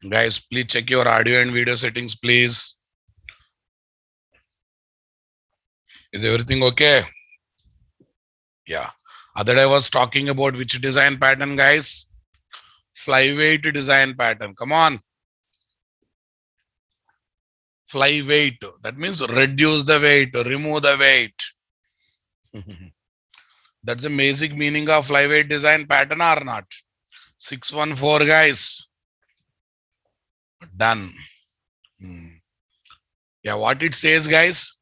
Guys, please check your audio and video settings, please. Is everything okay? Yeah. Other day I was talking about which design pattern, guys? Flyweight design pattern. Come on. Flyweight. That means reduce the weight, remove the weight. That's the basic meaning of flyweight design pattern or not? 614, guys. Done. Yeah, what it says, guys?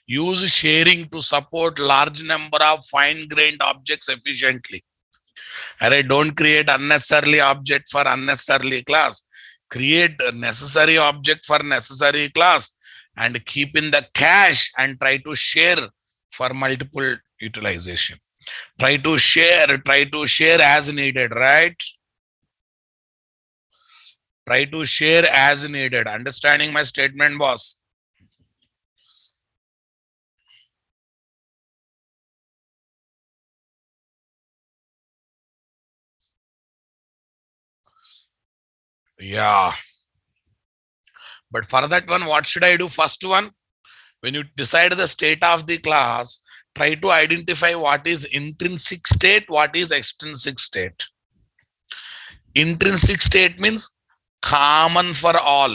Use sharing to support large number of fine-grained objects efficiently. Array, don't create unnecessarily object for unnecessarily class. Create a necessary object for necessary class and keep in the cache and try to share for multiple utilization. Try to share as needed, right? Try to share as needed. Understanding my statement, boss? Yeah. But for that one, what should I do? First one, when you decide the state of the class, try to identify what is intrinsic state, what is extrinsic state. Intrinsic state means common for all.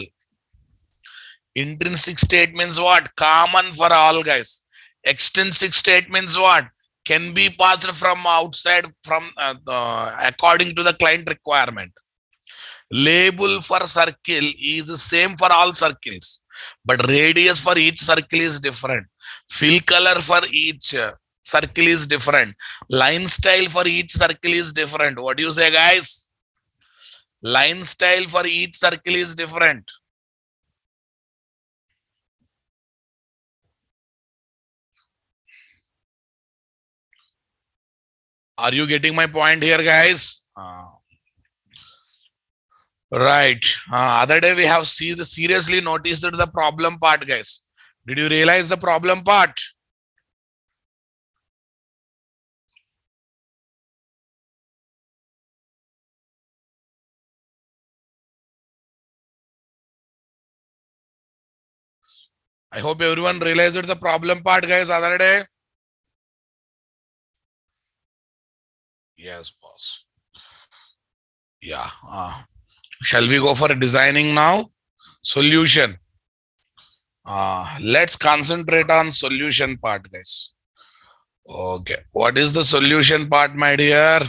Intrinsic state means what? Common for all, guys. Extrinsic state means what? Can be passed from outside from according to the client requirement. Label for circle is the same for all circles, but radius for each circle is different. Fill color for each circle is different. Line style for each circle is different. What do you say, guys? Line style for each circle is different. Are you getting my point here, guys? Right. Other day we have seriously noticed the problem part, guys. Did you realize the problem part? I hope everyone realized the problem part, guys, other day. Yes, boss. Yeah. Shall we go for designing now? Solution. Let's concentrate on solution part, guys. Okay. What is the solution part, my dear?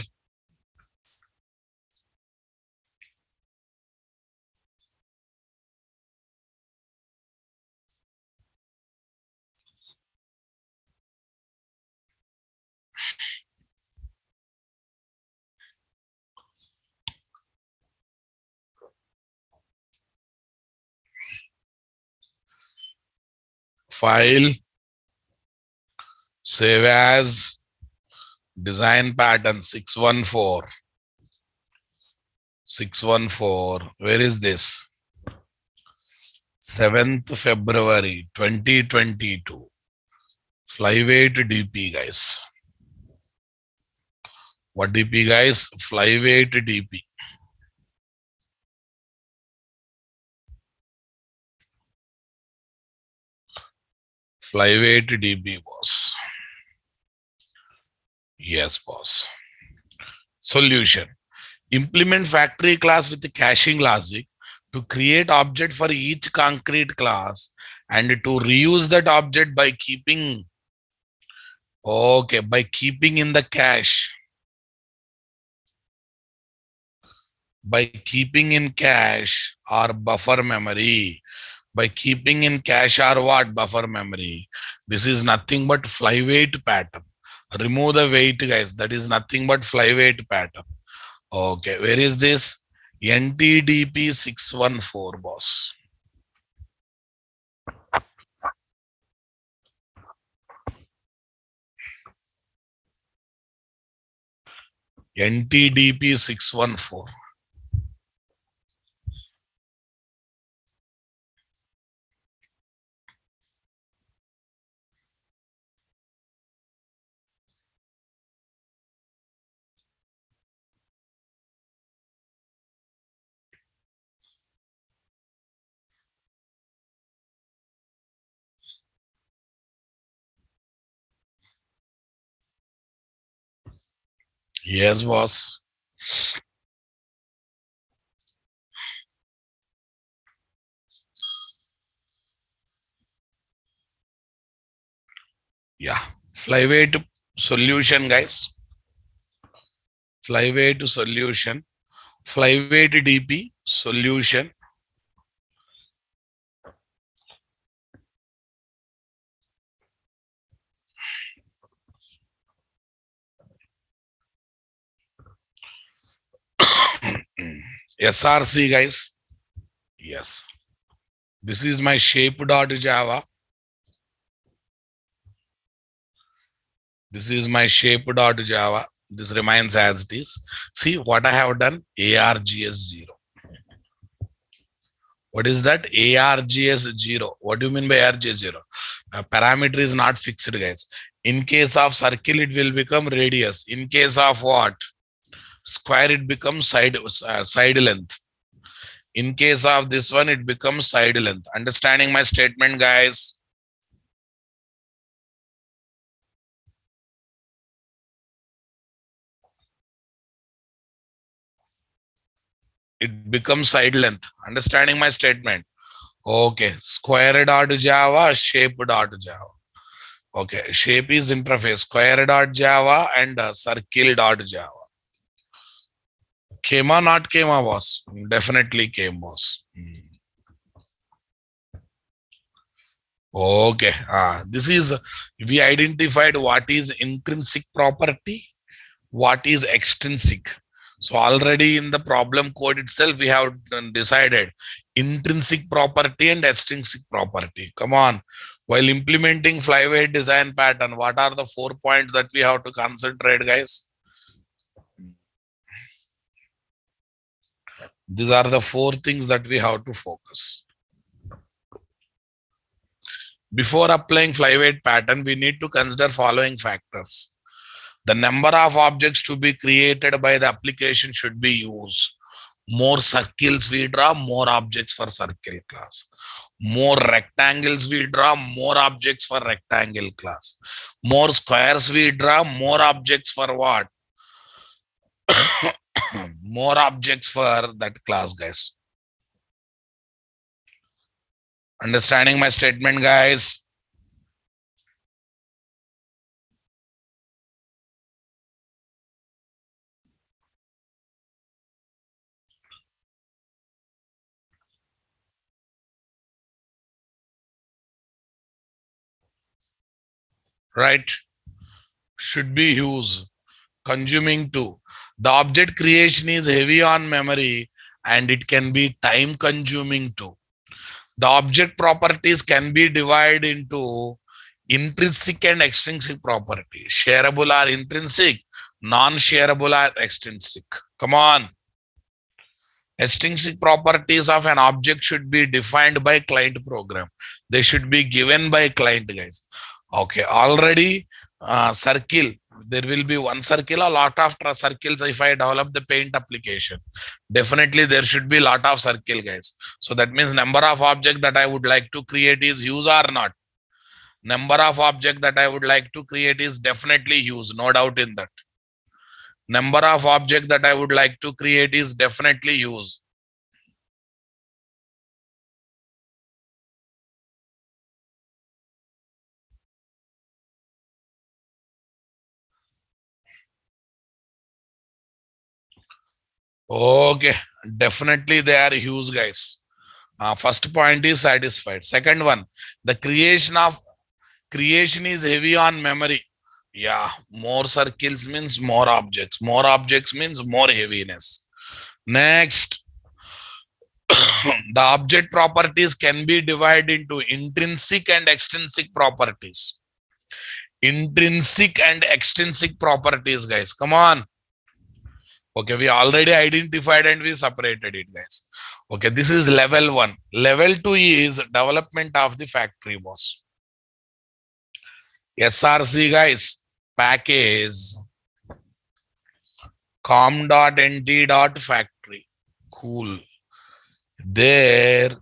File, save as, design pattern 614. 614. Where is this? 7th February 2022. Flyweight DP, guys. What DP, guys? Flyweight DP. Flyweight DP, boss. Yes, boss. Solution. Implement factory class with the caching logic to create object for each concrete class and to reuse that object by keeping in the cache. By keeping in cache or buffer memory. By keeping in cache or what? Buffer memory. This is nothing but flyweight pattern. Remove the weight, guys. That is nothing but flyweight pattern. Okay, where is this? NTDP614, boss. NTDP614. Yes, boss. Yeah. Flyweight solution, guys. Flyweight solution. Flyweight DP solution. SRC, guys. Yes. This is my shape.java. This is my shape.java. This remains as it is. See what I have done? ARGS0. What is that? ARGS0. What do you mean by ARGS0? Parameter is not fixed, guys. In case of circle, it will become radius. In case of what? Square, it becomes side length. In case of this one, it becomes side length. Understanding my statement, guys? It becomes side length. Understanding my statement? Okay. Square.java, shape.java. Okay. Shape is interface. Square.java and circle.java. Came or not came, boss? Definitely came, boss. Okay. This is, we identified what is intrinsic property, what is extrinsic. So already in the problem code itself, we have decided intrinsic property and extrinsic property. Come on. While implementing flyweight design pattern, what are the 4 points that we have to concentrate, guys? These are the 4 things that we have to focus. Before applying flyweight pattern, we need to consider following factors. The number of objects to be created by the application should be used. More circles we draw, more objects for circle class. More rectangles we draw, more objects for rectangle class. More squares we draw, more objects for what? More objects for that class, guys. Understanding my statement, guys? Right? Should be used. Consuming too. The object creation is heavy on memory and it can be time consuming too. The object properties can be divided into intrinsic and extrinsic property. Shareable are intrinsic, non-shareable are extrinsic. Come on. Extrinsic properties of an object should be defined by client program. They should be given by client, guys. Okay, already circle. There will be one circle, a lot of circles if I develop the paint application. Definitely there should be a lot of circle, guys. So that means number of objects that I would like to create is huge or not. Number of objects that I would like to create is definitely huge, no doubt in that. Number of objects that I would like to create is definitely huge. Okay, definitely they are huge, guys. First point is satisfied. Second one, the creation is heavy on memory. Yeah, more circles means more objects. More objects means more heaviness. Next, the object properties can be divided into intrinsic and extrinsic properties. Intrinsic and extrinsic properties, guys. Come on. Okay, we already identified and we separated it, guys. Okay, this is level 1. Level 2 is development of the factory, boss. SRC, guys, package com.nt.factory. Cool. Their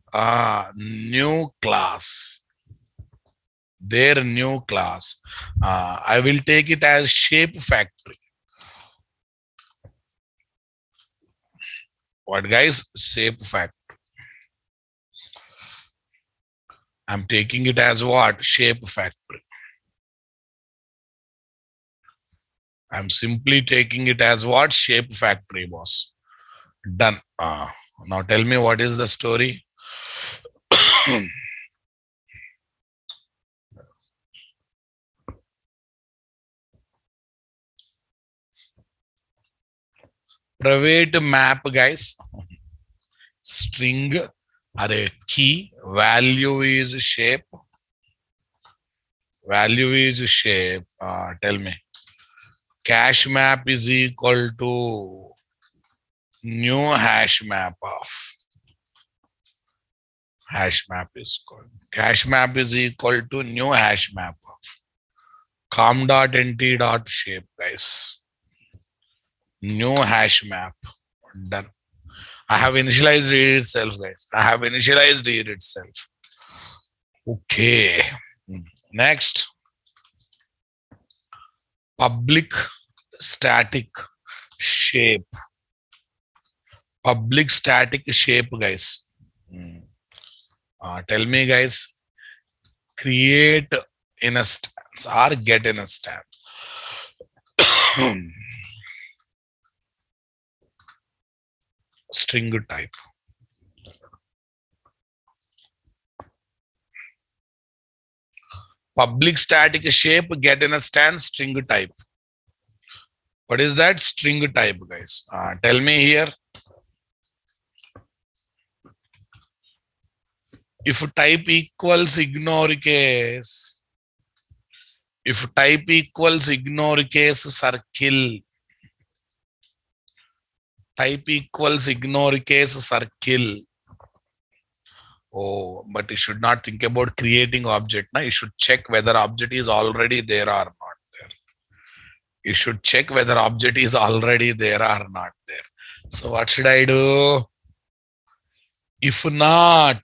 new class. Their new class. I will take it as shape factory. What guys? Shape factor. I'm taking it as what? Shape factor. I'm simply taking it as what? Shape factory, boss. Done. Now tell me what is the story? Private map, guys. String or a key. Value is shape. Value is shape. Tell me. Cache map is equal to new hash map of. Hash map is called. Cache map is equal to new hash map of. com.nt.shape, guys. New hash map. Done. I have initialized it itself, guys. I have initialized it itself. Okay. Next. Public static shape. Public static shape, guys. Tell me, guys. Create in a stance or get in a stance. String type. Public static shape, get in a stance, string type. What is that? String type, guys. Tell me here. If type equals ignore case. If type equals ignore case, circle. Type equals ignore case, circle. Oh, but you should not think about creating object. Now you should check whether object is already there or not there. You should check whether object is already there or not there. So what should I do? If not,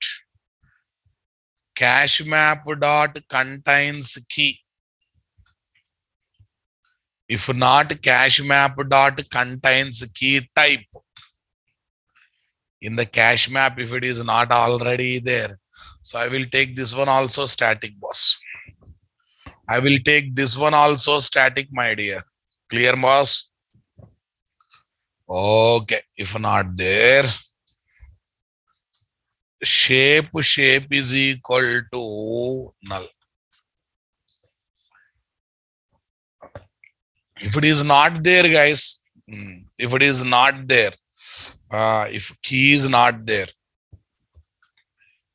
cache map dot contains key. If not, cache map dot contains key type. In the cache map, if it is not already there. So I will take this one also static, boss. I will take this one also static, my dear. Clear, boss? Okay. If not there, shape is equal to null. If it is not there, guys, if it is not there, if key is not there,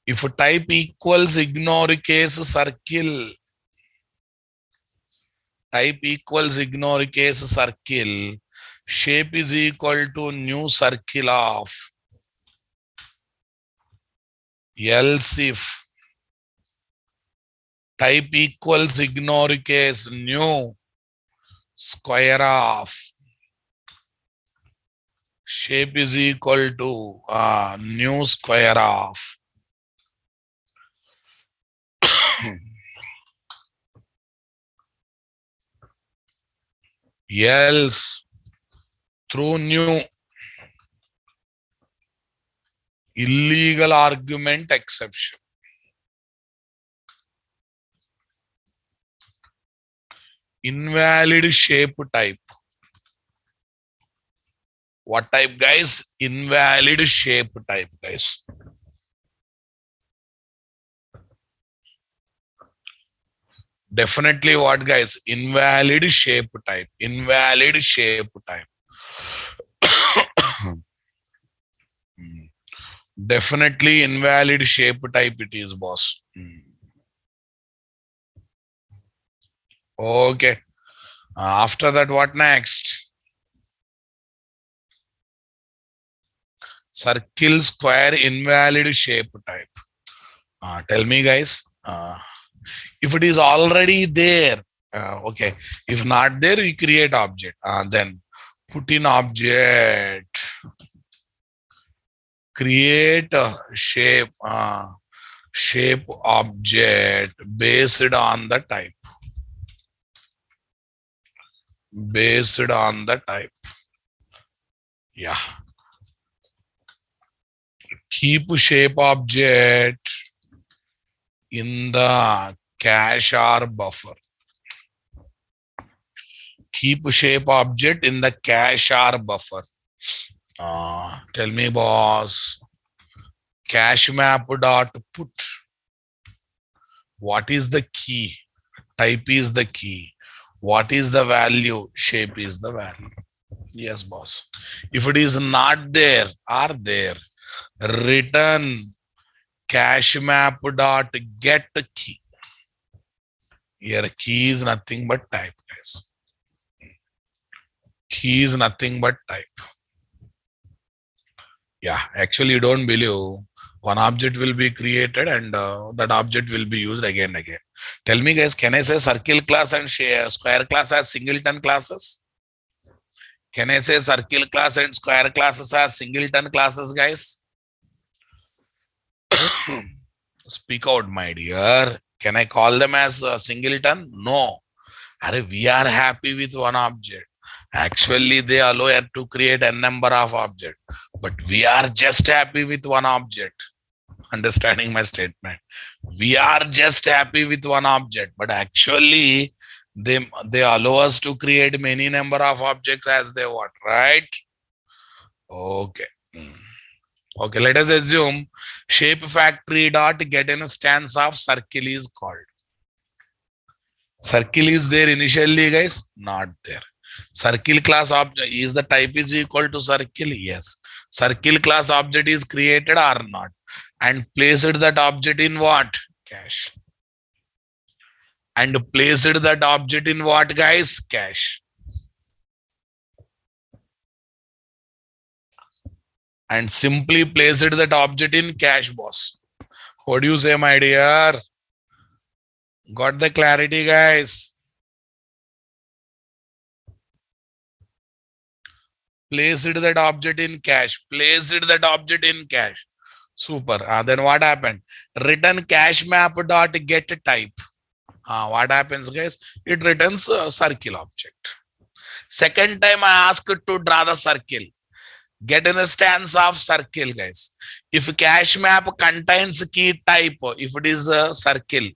if type equals ignore case, circle. Type equals ignore case, circle. Shape is equal to new circle of. Else if type equals ignore case, new square of. Shape is equal to new square of. Else through new illegal argument exception. Invalid shape type. What type, guys? Invalid shape type, guys. Definitely what, guys? Invalid shape type. Invalid shape type. Definitely invalid shape type it is, boss. Okay. After that, what next? Circle, square, invalid shape type. Tell me, guys. If it is already there, okay. If not there, we create object. Then put in object. Create a shape. Shape object based on the type. Based on the type. Yeah. Keep shape object in the cache or buffer. Keep shape object in the cache or buffer. Tell me, boss. Cache map dot put. What is the key? Type is the key. What is the value? Shape is the value. Yes, boss. If it is not there or there, return cache map dot get key. Here key is nothing but type, guys. Key is nothing but type. Yeah, actually you don't believe one object will be created and that object will be used again and again. Tell me, guys, can I say circle class and square class as singleton classes? Can I say circle class and square classes as singleton classes, guys? Speak out, my dear. Can I call them as singleton? No. We are happy with one object. Actually, they allow us to create a number of objects, but we are just happy with one object. Understanding my statement? We are just happy with one object, but actually, they allow us to create many number of objects as they want, right? Okay. Okay, let us assume shape factory dot get instance of circle is called. Circle is there initially, guys? Not there. Circle class object is the type is equal to circle? Yes. Circle class object is created or not? And placed that object in what? Cache. And placed that object in what, guys? Cache. And simply placed that object in cache, boss. What do you say, my dear? Got the clarity, guys? Placed that object in cache. Placed that object in cache. Super. Then what happened? Return cache map dot get type. What happens, guys? It returns a circle object. Second time I ask to draw the circle. Get an instance of circle, guys. If cache map contains key type, if it is a circle,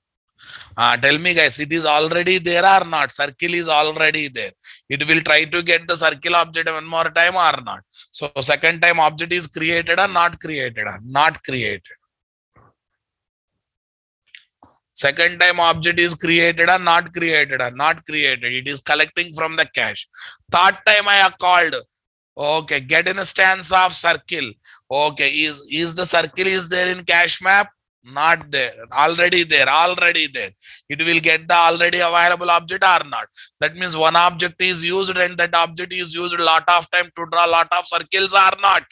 tell me, guys, it is already there or not? Circle is already there. It will try to get the circle object one more time or not. So second time object is created or not created? Not created. Second time object is created or not created? Not created. It is collecting from the cache. Third time I called. Okay, get an instance of circle. Okay, is the circle is there in cache map? Not there. Already there. Already there. It will get the already available object or not. That means one object is used and that object is used a lot of time to draw a lot of circles or not.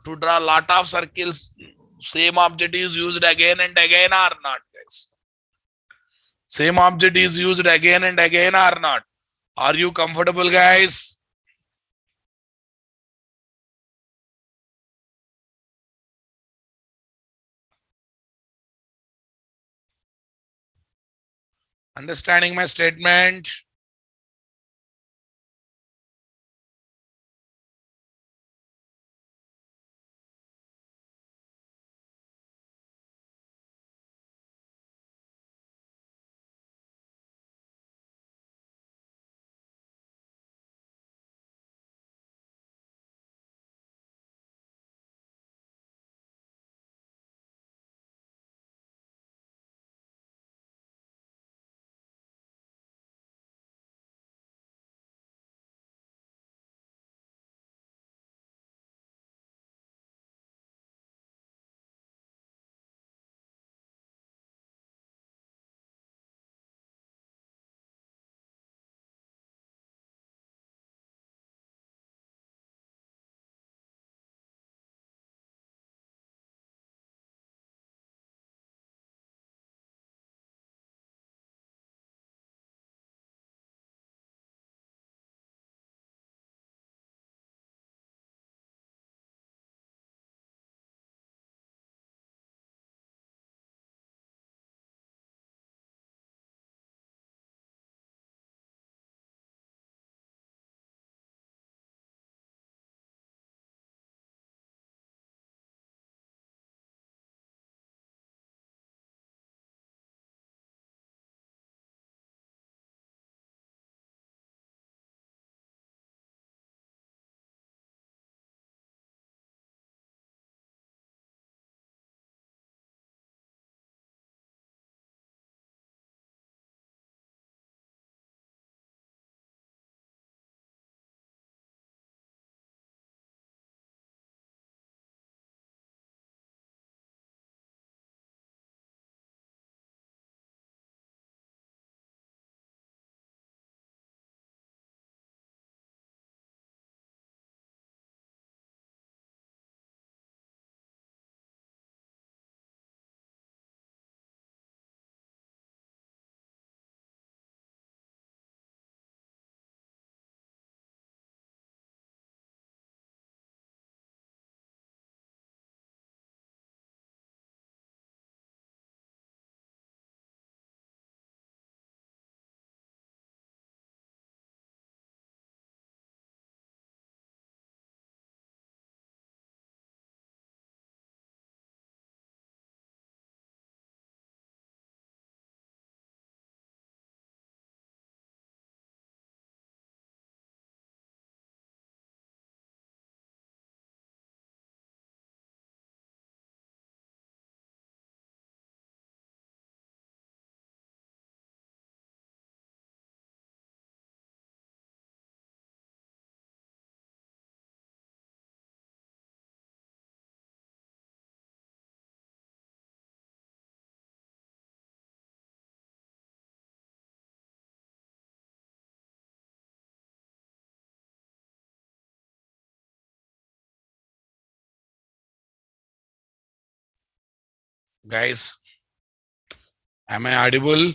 To draw a lot of circles, same object is used again and again or not, guys? Same object is used again and again or not? Are you comfortable, guys? Understanding my statement? Guys, am I audible?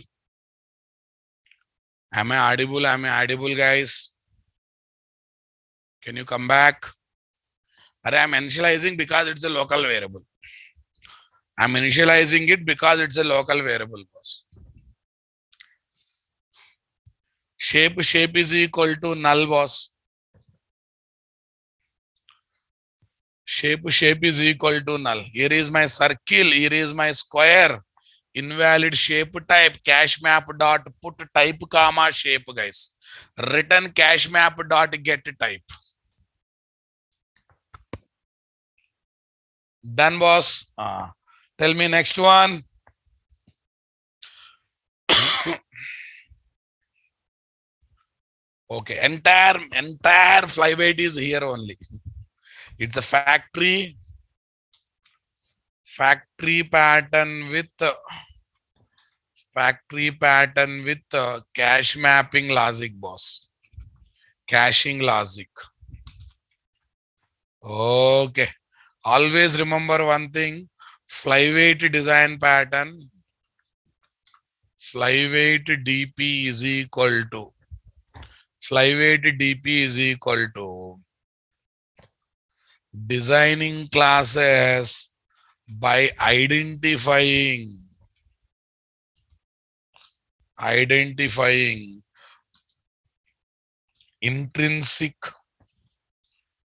Am I audible? Am I audible, guys? Can you come back? I'm initializing because it's a local variable. I'm initializing it because it's a local variable, boss. Shape is equal to null, boss. Shape is equal to null. Here is my circle. Here is my square. Invalid shape type. Cache map dot put type comma shape, guys. Return cache map dot get type. Done, boss. Tell me next one. Okay, entire flyweight is here only. It's a factory pattern with cache mapping logic, boss. Caching logic. Okay. Always remember one thing. Flyweight design pattern. Flyweight DP is equal to. Flyweight DP is equal to designing classes by identifying intrinsic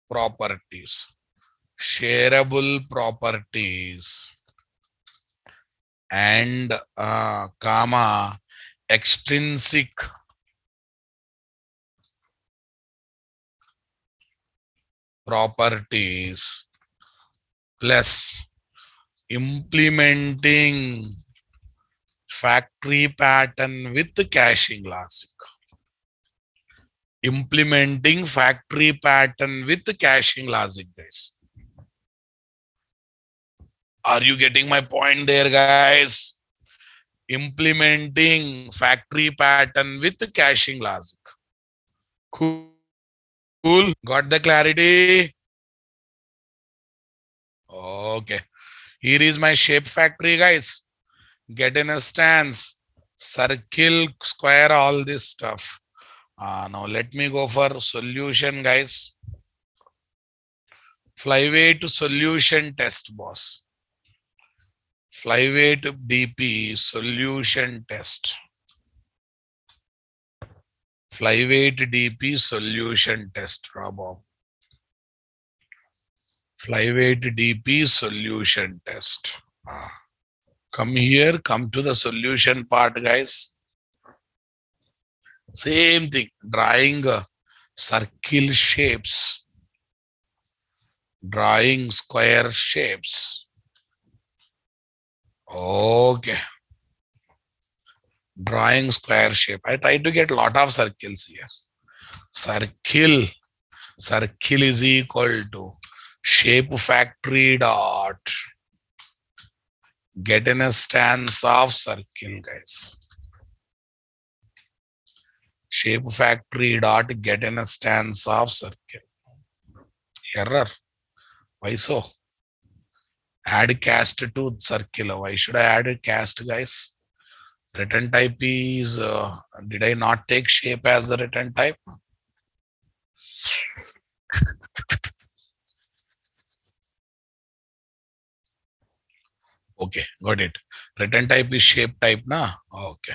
properties, shareable properties, and comma extrinsic properties plus implementing factory pattern with caching logic. Implementing factory pattern with caching logic, guys. Are you getting my point there, guys? Implementing factory pattern with caching logic. Cool. Got the clarity? Okay. Here is my shape factory, guys. Get in a stance, circle, square, all this stuff. Now let me go for solution, guys. Flyweight solution test, boss. Flyweight DP solution test. Flyweight DP solution test, Rob. Flyweight DP solution test. Come here, come to the solution part, guys. Same thing, drawing circle shapes, drawing square shapes. Okay. Drawing square shape. I try to get a lot of circles here. Circle is equal to shape factory dot get in a stance of circle, guys. Shape factory dot get in a stance of circle. Error. Why so? Add cast to circle. Why should I add a cast, guys? Return type is, did I not take shape as the return type? Okay, got it. Return type is shape type, na? Okay,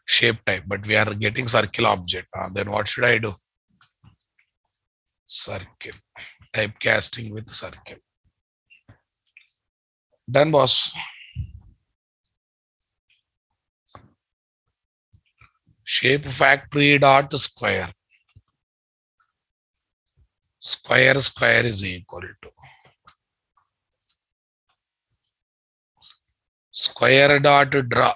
shape type, but we are getting circle object. Then what should I do? Circle. Typecasting with circle. Done, boss. Shape factory dot square. Square is equal to square dot draw.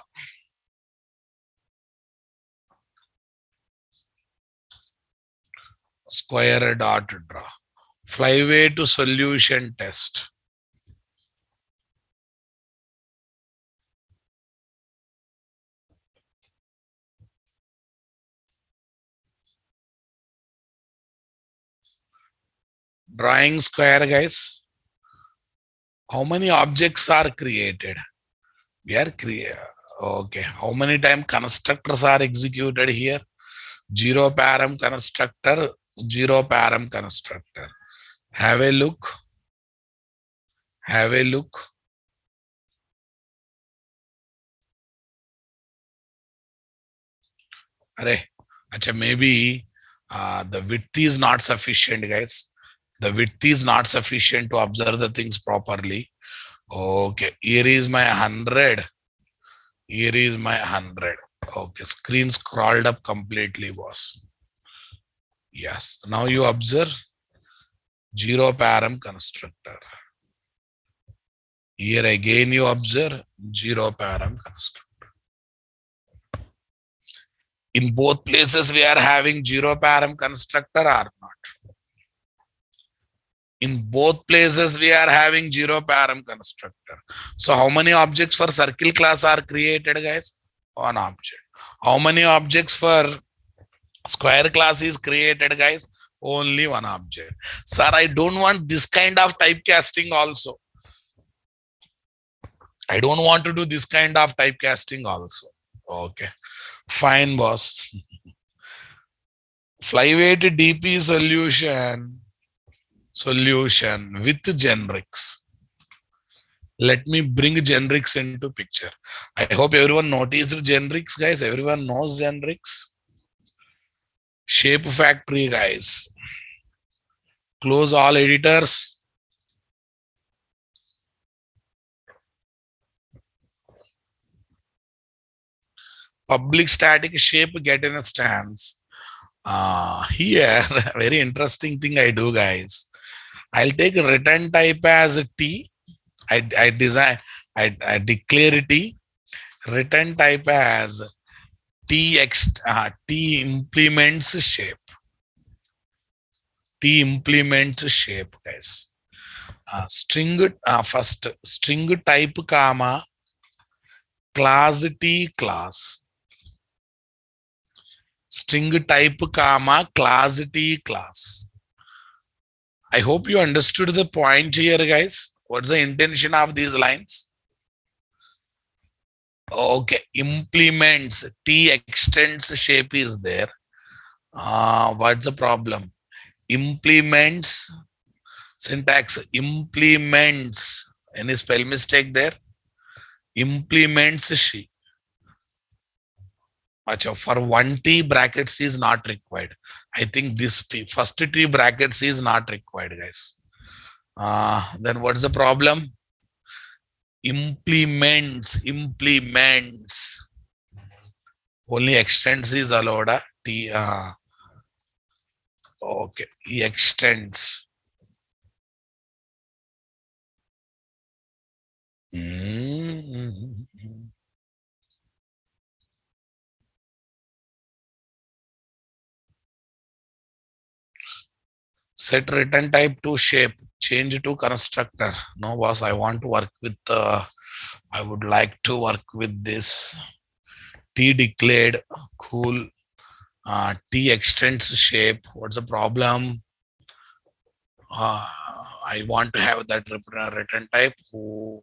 Square dot draw. Flyweight solution test. Drawing square, guys. How many objects are created? We are create. Okay. How many times constructors are executed here? Zero param constructor, zero param constructor. Have a look. Have a look. Array. Acha, maybe the width is not sufficient, guys. The width is not sufficient to observe the things properly. Okay. Here is my 100. Here is my 100. Okay. Screen scrolled up completely, boss. Yes. Now you observe zero param constructor. Here again you observe zero param constructor. In both places we are having zero param constructor or not? In both places we are having zero param constructor. So how many objects for circle class are created, guys? One object. How many objects for square class is created, guys? Only one object. Sir, I don't want this kind of typecasting also. I don't want to do this kind of typecasting also. Okay. Fine, boss. FlyWeight DP solution with generics. Let me bring generics into picture. I hope everyone noticed generics, guys. Everyone knows generics. Shape factory, guys. Close all editors. Public static shape get in a stance. Here, very interesting thing I do, guys. I'll take return type as a T. I declare T. Return type as T implements shape. T implements shape, guys. First string type comma class T class. String type comma class T class. I hope you understood the point here, guys. What's the intention of these lines? Okay, implements T extends shape is there. What's the problem? Implements syntax implements. Any spell mistake there? Implements she. For 1T brackets is not required. I think this first T brackets is not required, guys. Then what's the problem? Implements. Only extends is allowed. T. Okay, he extends. Set return type to shape. Change to constructor. No, boss, I want to work with, I would like to work with this. T declared, cool. T extends shape. What's the problem? I want to have that return type who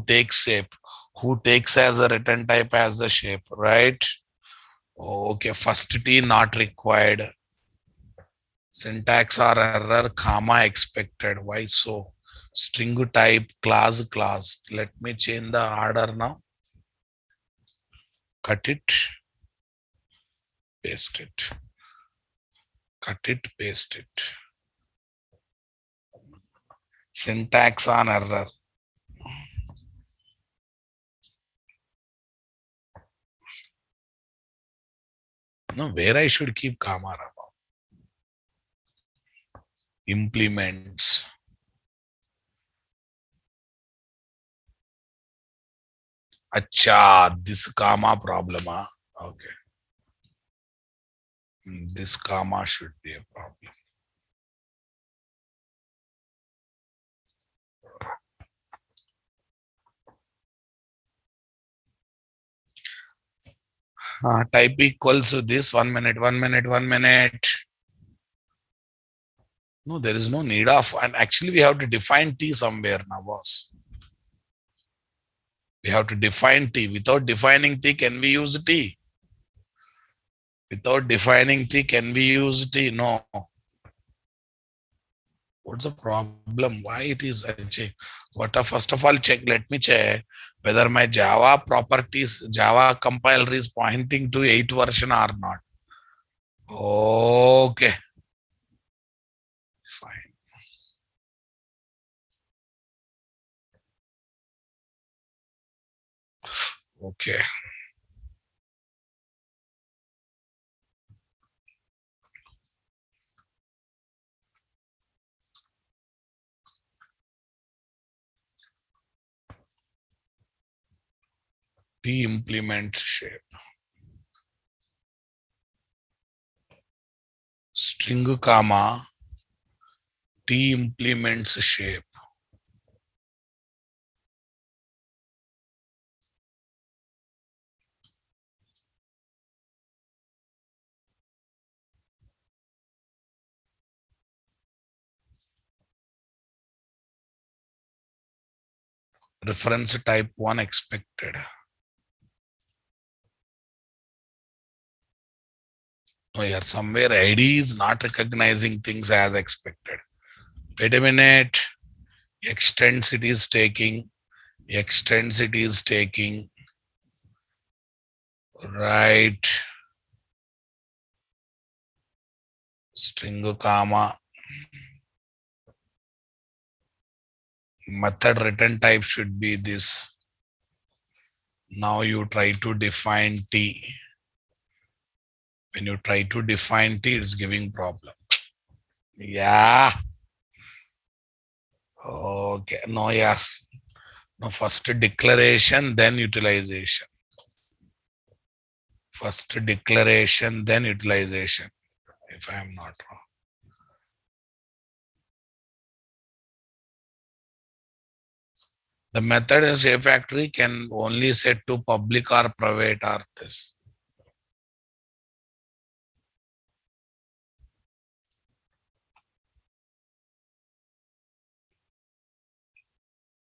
takes shape, who takes as a return type as the shape, right? Okay, first T not required. Syntax or error, comma expected. Why so? String type, class. Let me change the order now. Cut it, paste it. Cut it, paste it. Syntax on error. No, where I should keep comma. Implements. Acha, this comma problem. Okay. This comma should be a problem. Type equals to this. 1 minute. No, there is no need of, and actually we have to define T somewhere now, boss. We have to define T. Without defining T, can we use T? Without defining T, can we use T? No. What's the problem? Why it is? First of all, check. Let me check whether my Java properties, Java compiler is pointing to 8 version or not. Okay. Fine. Okay. T implement shape. String comma T implements shape. Reference type 1 expected. No, here somewhere ID is not recognizing things as expected. Wait a minute. Extends it is taking. Extends it is taking. Right. String comma. Method return type should be this. Now you try to define T. When you try to define T, it's giving problem. Yeah. Okay. No, yeah. No, first declaration, then utilization. First declaration, then utilization, if I am not wrong. The method in shape factory can only set to public or private or this.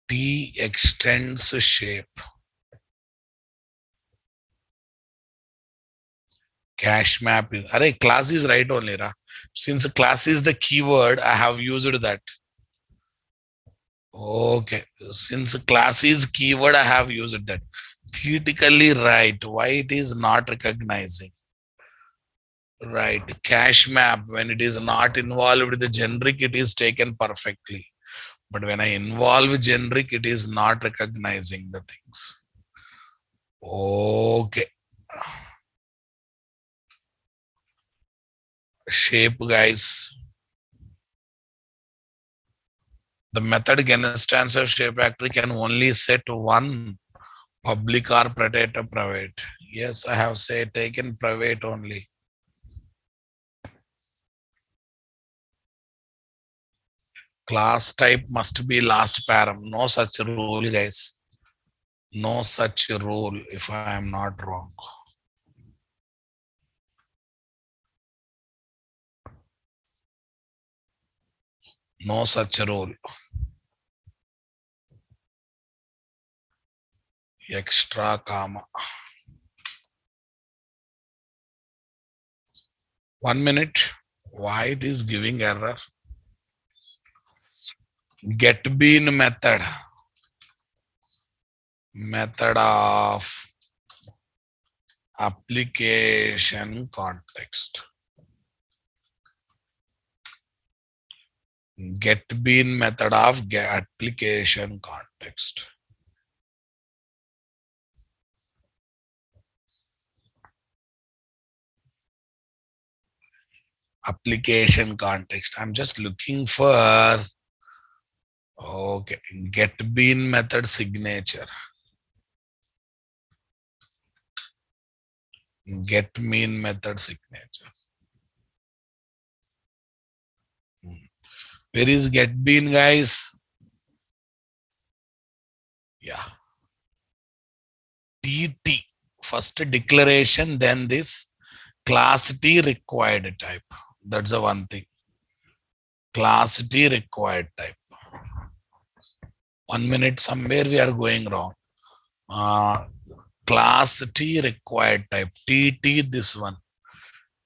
T extends shape. Cache map is, array class is right only, ra. Since class is the keyword, I have used that. Okay. Since class is keyword, I have used that. Theoretically right. Why it is not recognizing? Right. Cache map, when it is not involved with the generic, it is taken perfectly. But when I involve generic, it is not recognizing the things. Okay. Shape, guys. The method instance of shape factory can only set one public or private. Yes, I have said taken private only. Class type must be last param. No such rule, guys. No such rule, if I am not wrong. No such rule. Extra comma. 1 minute. Why it is giving error? Get bean method. Method of application context. Get bean method of application context. Application context. I'm just looking for, okay, get bean method signature. Get mean method signature. Where is get bean, guys? Yeah. TT. First declaration, then this class T required type. That's the one thing. Class T required type. 1 minute, somewhere we are going wrong. Class T required type. TT, this one.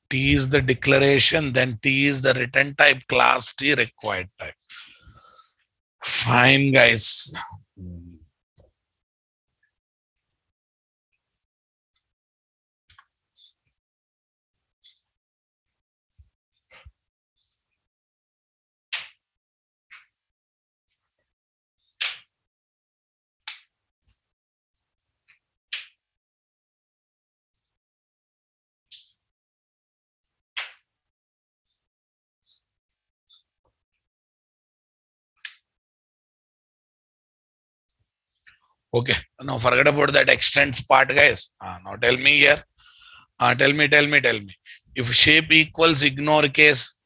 T is the declaration, then T is the written type, class T required type. Fine, guys. Okay, now forget about that extends part, guys. Now tell me here. Tell me. If shape equals ignore case,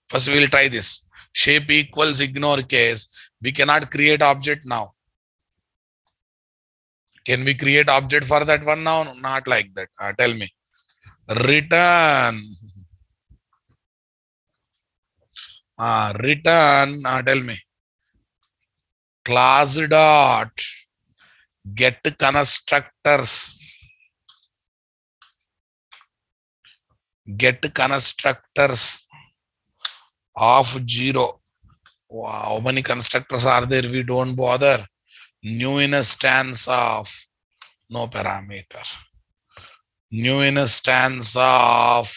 first we will try this. Shape equals ignore case. We cannot create object now. Can we create object for that one now? Not like that. Tell me. Return. Tell me. Class dot get constructors. Get constructors of 0. Wow, how many constructors are there? We don't bother. New instance of no parameter. New instance of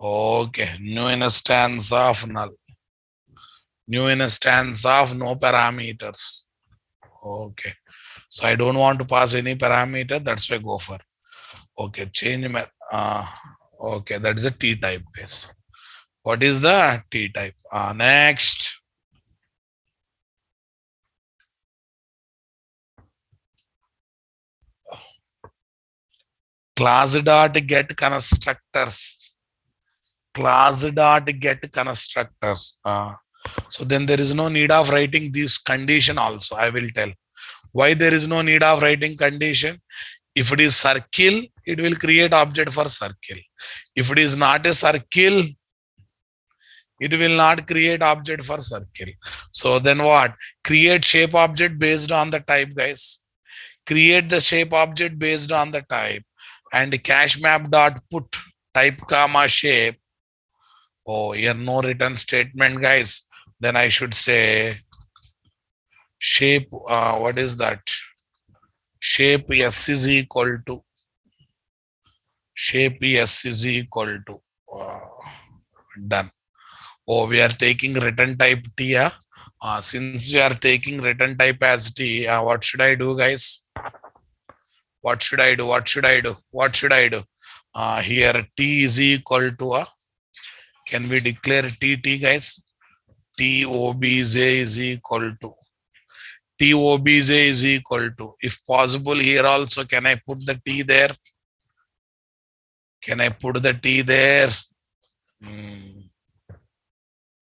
okay. New instance of null. New instance of no parameters. Okay. So I don't want to pass any parameter. That's why I go for. Okay. Change my. Okay. That is a T type, guys. What is the T type? Next. Class dot get constructors. Class dot get constructors. So then there is no need of writing this condition also. I will tell why there is no need of writing condition. If it is circle, it will create object for circle. If it is not a circle, it will not create object for circle. So then what? Create shape object based on the type, guys. Create the shape object based on the type, and cache map dot put type comma shape. Oh, here no return statement, guys. Then I should say shape. What is that? Shape S is equal to done. Oh, we are taking return type T. Since we are taking return type as T, what should I do, guys? What should I do? Here T is equal to can we declare TT, guys? T obj is equal to if possible here also, can I put the T there?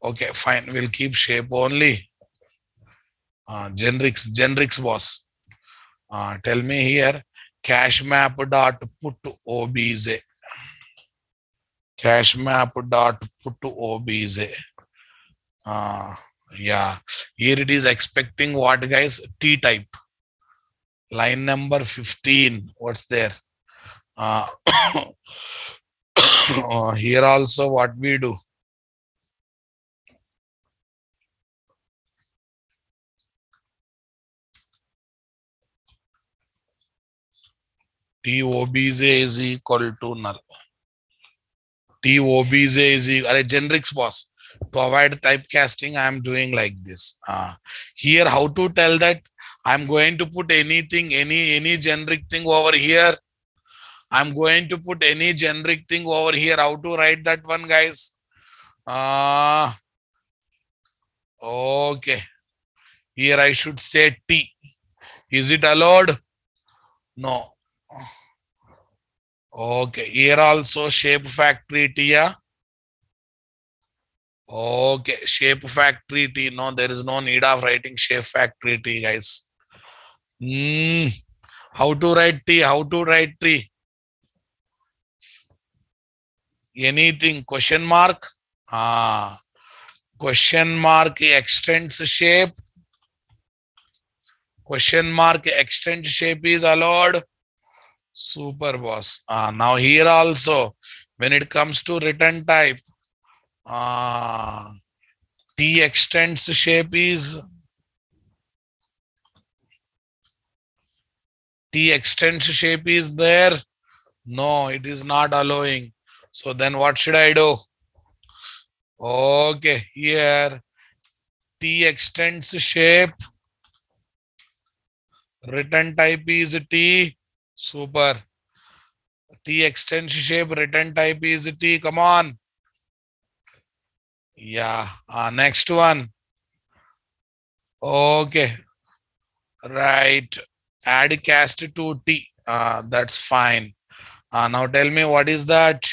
Okay, fine. We'll keep shape only. Generics boss. Tell me here. Cache map dot put obj. Cache map dot put obj. Yeah. Here it is expecting what, guys? T type. Line number 15. What's there? Here also what we do? T obj is equal to null. T obj is equal. Generics boss. To avoid typecasting, I am doing like this. Here, how to tell that I'm going to put anything, any generic thing over here. I'm going to put any generic thing over here. How to write that one, guys? Okay. Here I should say T. Is it allowed? No. Okay. Here also shape factory T. Okay. Shape factory T. No, there is no need of writing shape factory T, guys. How to write T? Anything? Question mark? Question mark extends shape. Question mark extend shape is allowed. Super boss. Now here also, when it comes to return type, T extends shape is there. No, it is not allowing. So then what should I do? Okay, here T extends shape. Return type is T. Super. T extends shape. Return type is T. Come on. Yeah. Next one. Okay. Right. Add cast to T. That's fine. Now tell me what is that?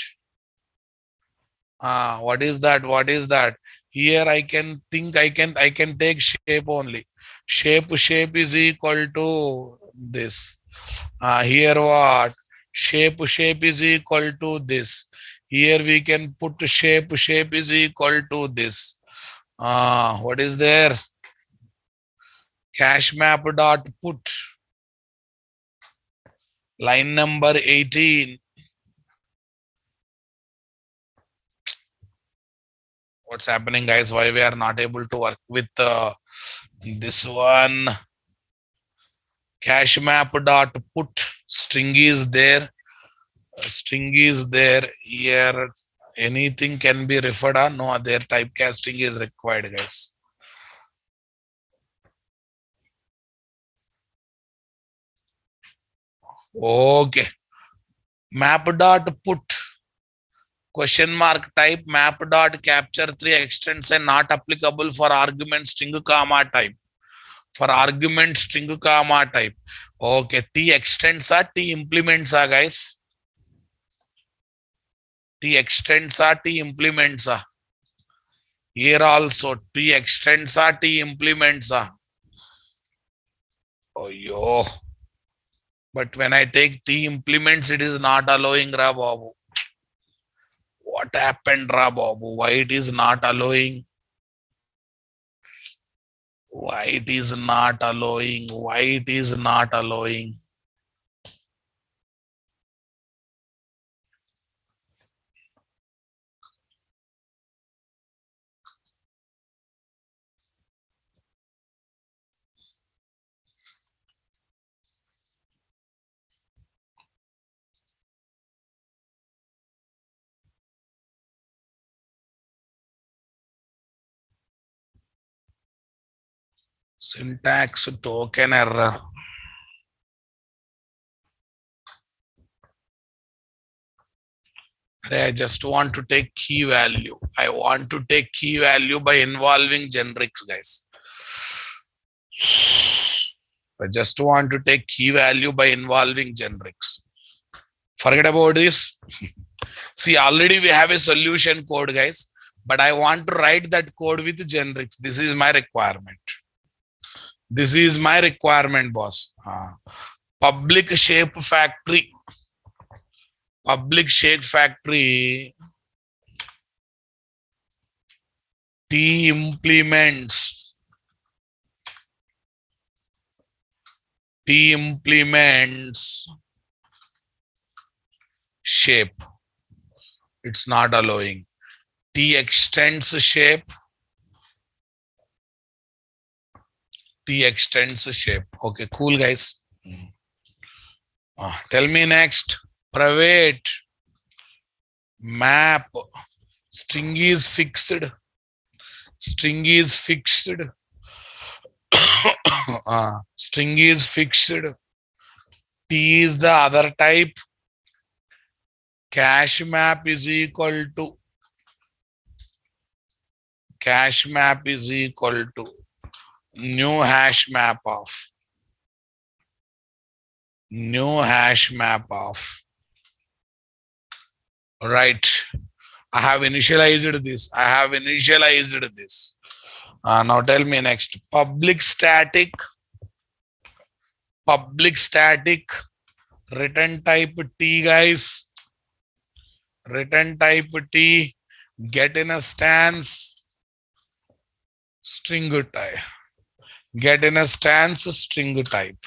What is that? What is that? Here I can think I can take shape only. Shape is equal to this. Here what? Shape is equal to this. Here we can put shape is equal to this. What is there? Cache map dot put. Line number 18. What's happening, guys? Why we are not able to work with this one? Cache map dot put. String is there. String is there. Here anything can be referred on. No, their typecasting is required, guys. Okay. Map dot put. Question mark type map dot capture 3 extends and not applicable for argument string comma type. For argument string comma type. Okay. T extends are T implements are, guys. T extends are T implements are. Here also T extends are T implements are. Oh yo. But when I take T implements, it is not allowing Ra Babu. What happened, Ra Babu? Why it is not allowing? Why it is not allowing? Why it is not allowing? Syntax token error. I just want to take key value. I want to take key value by involving generics, guys. I just want to take key value by involving generics. Forget about this. See, already we have a solution code, guys. But I want to write that code with generics. This is my requirement. This is my requirement, boss. Public shape factory. Public shape factory. T implements. T implements shape. It's not allowing. T extends shape. T extends shape. Okay, cool, guys. Tell me next. Private map. String is fixed. String is fixed. String is fixed. T is the other type. Cache map is equal to. Cache map is equal to new hash map of. New hash map of. Right. I have initialized this. I have initialized this. Now tell me next. Public static. Public static. Return type T, guys. Return type T. Get in a stance. String type. Get in a stance string type.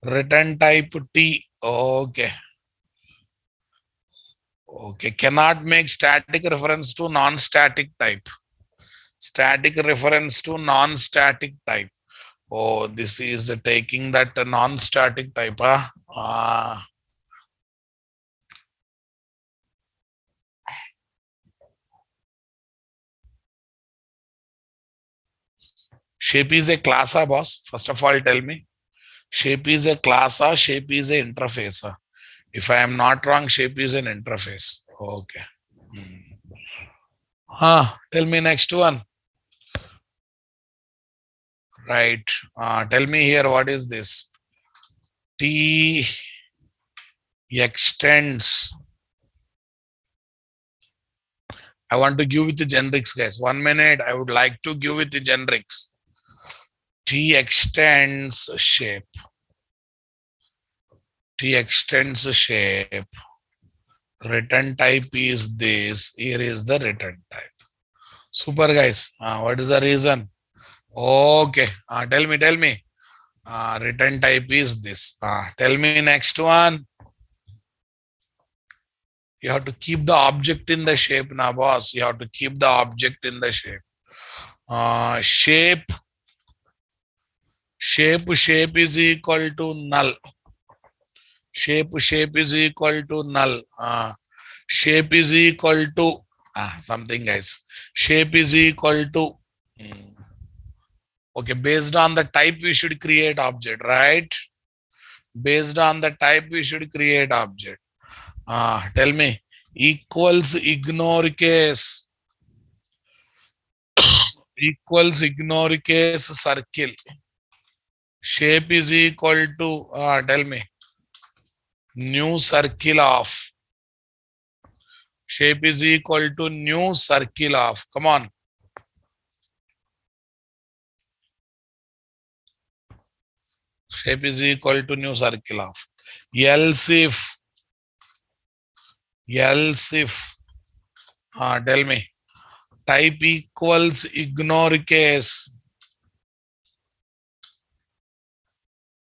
Return type T. Okay. Okay. Cannot make static reference to non-static type. Static reference to non-static type. Oh, this is taking that non-static type. Shape is a class, boss. First of all, tell me. Shape is a class, shape is a interface. If I am not wrong, shape is an interface. Okay. Tell me next one. Right. Tell me here, what is this? T extends. I want to give with the generics, guys. 1 minute. I would like to give with the generics. T extends shape. T extends shape. Return type is this. Here is the return type. Super, guys. What is the reason? Okay. Tell me. Return type is this. Tell me next one. You have to keep the object in the shape now, boss. You have to keep the object in the shape. Shape is equal to null. Shape is equal to null. Shape is equal to something, guys. Shape is equal to okay, based on the type we should create object, right? Based on the type we should create object. Tell me, equals ignore case. Equals ignore case circle. Shape is equal to, tell me, new circle of. Shape is equal to new circle of. Come on. Shape is equal to new circle of. Else if, tell me, type equals ignore case.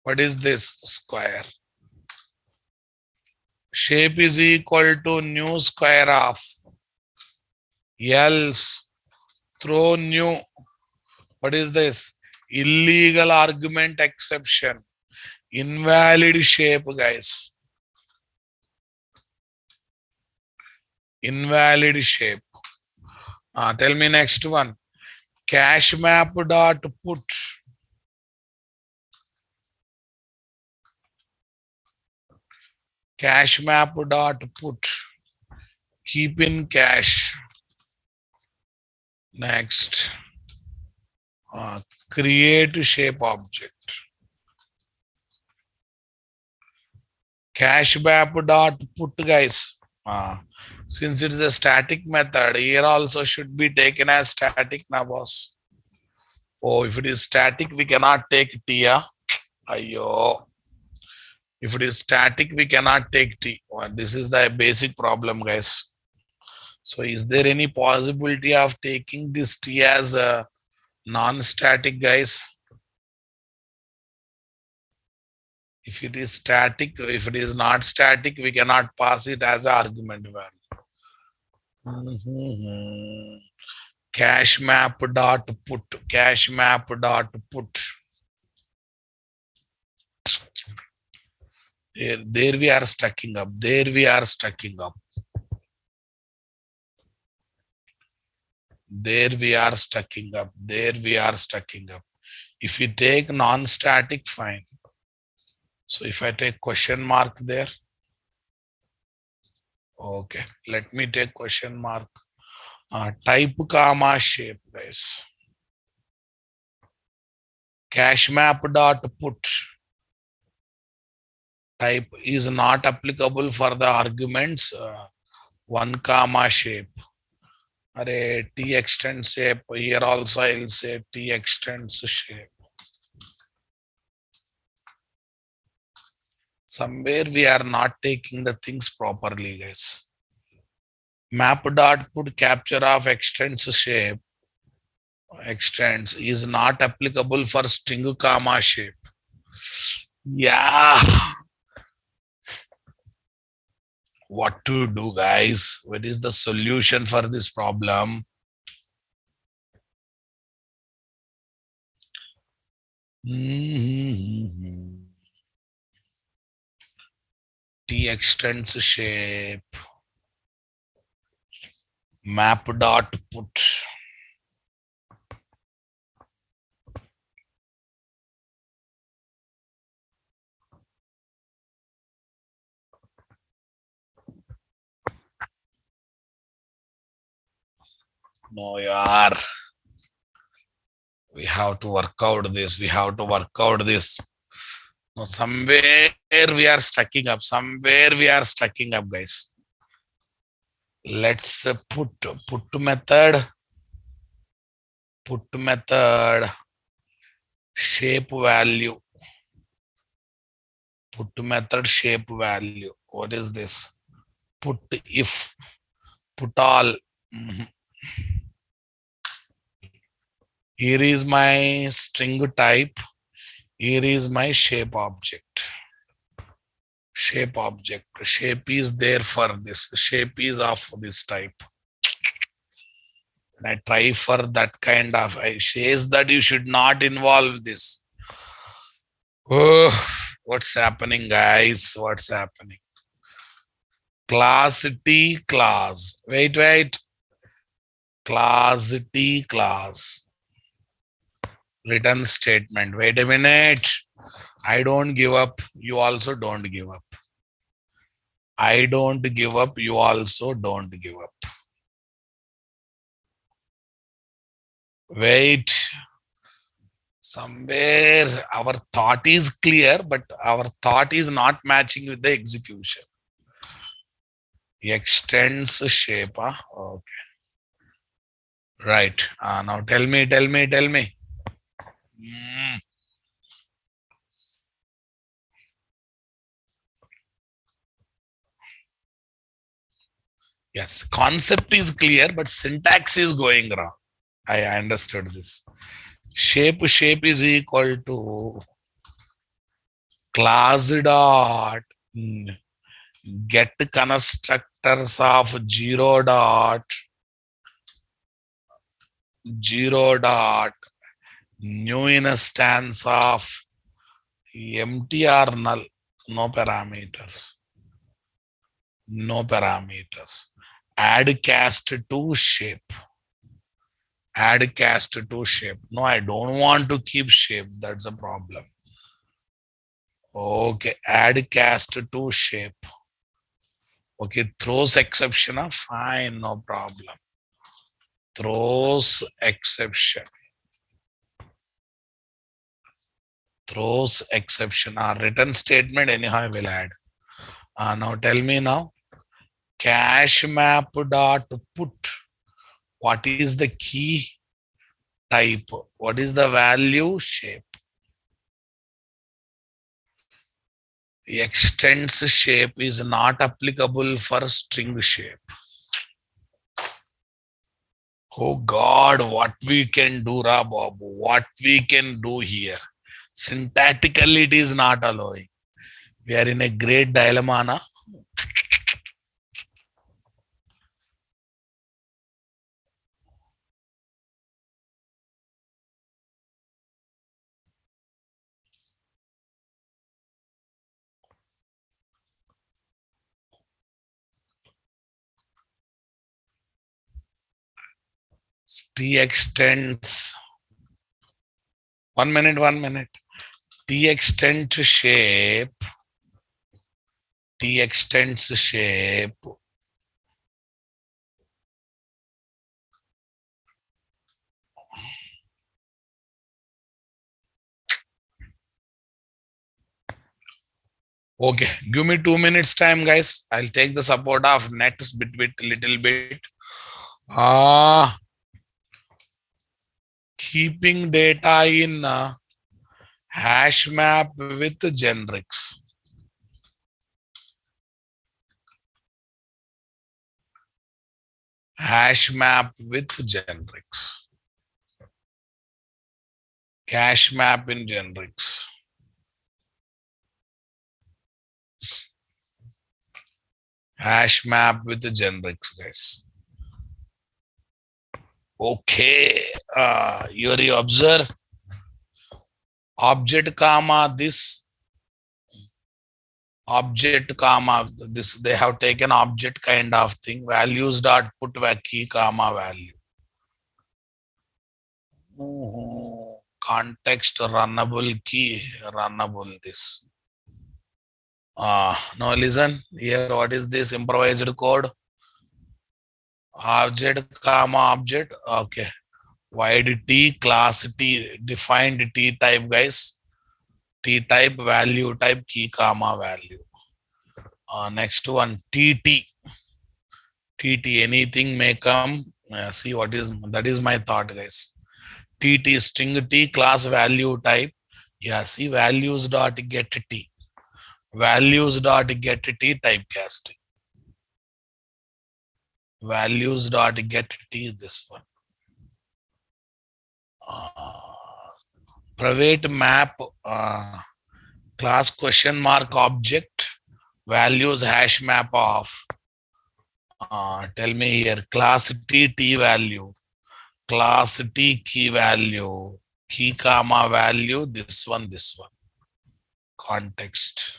What is this? Square. Shape is equal to new square of. Else throw new. What is this? Illegal argument exception. Invalid shape, guys. Invalid shape. Tell me next one. Cache map dot put. Cache map dot put. Keep in cache. Next. Create shape object. Cache map dot put, guys. Since it is a static method, here also should be taken as static now, boss. Oh, if it is static, we cannot take T. Ayo. If it is static, we cannot take T. This is the basic problem, guys. So is there any possibility of taking this T as a non-static, guys? If it is static, if it is not static, we cannot pass it as an argument value. Cache map dot put. Cache map dot put. There we are stacking up. There we are stacking up. There we are stacking up. There we are stacking up. If you take non-static, fine. So if I take question mark there, okay, let me take question mark. Type comma shape, guys. Cache map dot put. Type is not applicable for the arguments 1 comma shape. Array T extends shape. Here also I'll say T extends shape. Somewhere we are not taking the things properly, guys. Map dot put capture of extends shape. extends is not applicable for string comma shape. Yeah. What to do, guys? What is the solution for this problem? T extends shape. Map dot put. No, yaar. We have to work out this. We have to work out this. No, somewhere we are stacking up. Somewhere we are stacking up, guys. Let's put method. Put method. Shape value. Put method shape value. What is this? Put if. Put all. Here is my string type. Here is my shape object. Shape object. Shape is there for this. Shape is of this type. And I try for that kind of. I says that you should not involve this. Oh, what's happening, guys? What's happening? Class T class. Wait. Class T class. Return statement. Wait a minute. I don't give up. You also don't give up. I don't give up. You also don't give up. Wait. Somewhere our thought is clear, but our thought is not matching with the execution. Extends shape. Huh? Okay. Right. Now tell me. Yes, concept is clear, but syntax is going wrong. I understood this. Shape is equal to class dot get constructors of 0 dot new instance of empty or null. No parameters. Add cast to shape. No, I don't want to keep shape. That's a problem. Okay, add cast to shape. Okay, throws exception. Fine, no problem. Throws exception. Our return statement anyhow I will add. Now tell me now. Cache map dot put. What is the key type? What is the value? Shape. Extends shape is not applicable for string shape. Oh God, what we can do, Babu? What we can do here? Syntactically, it is not allowing. We are in a great dilemma, na? T extends. 1 minute. T extends shape. Okay, give me 2 minutes time, guys. I'll take the support of next bit little bit. Keeping data in hash map with generics. Hash map with generics. Cache map in generics. Hash map with the generics, guys. Okay. You observe object comma this object comma this. They have taken object kind of thing. Values dot put key comma value. Context runnable key runnable this. Now listen here. What is this improvised code? Object comma object. Okay. Void T class T defined T type, guys. T type value type key comma value. Next one TT. TT anything may come. See what is that is my thought, guys. TT string T class value type. Yeah, see values dot get T. Values dot get T typecasting. Values dot get T this one. Private map class question mark object values hash map of tell me here class T value class T key value key comma value this one context.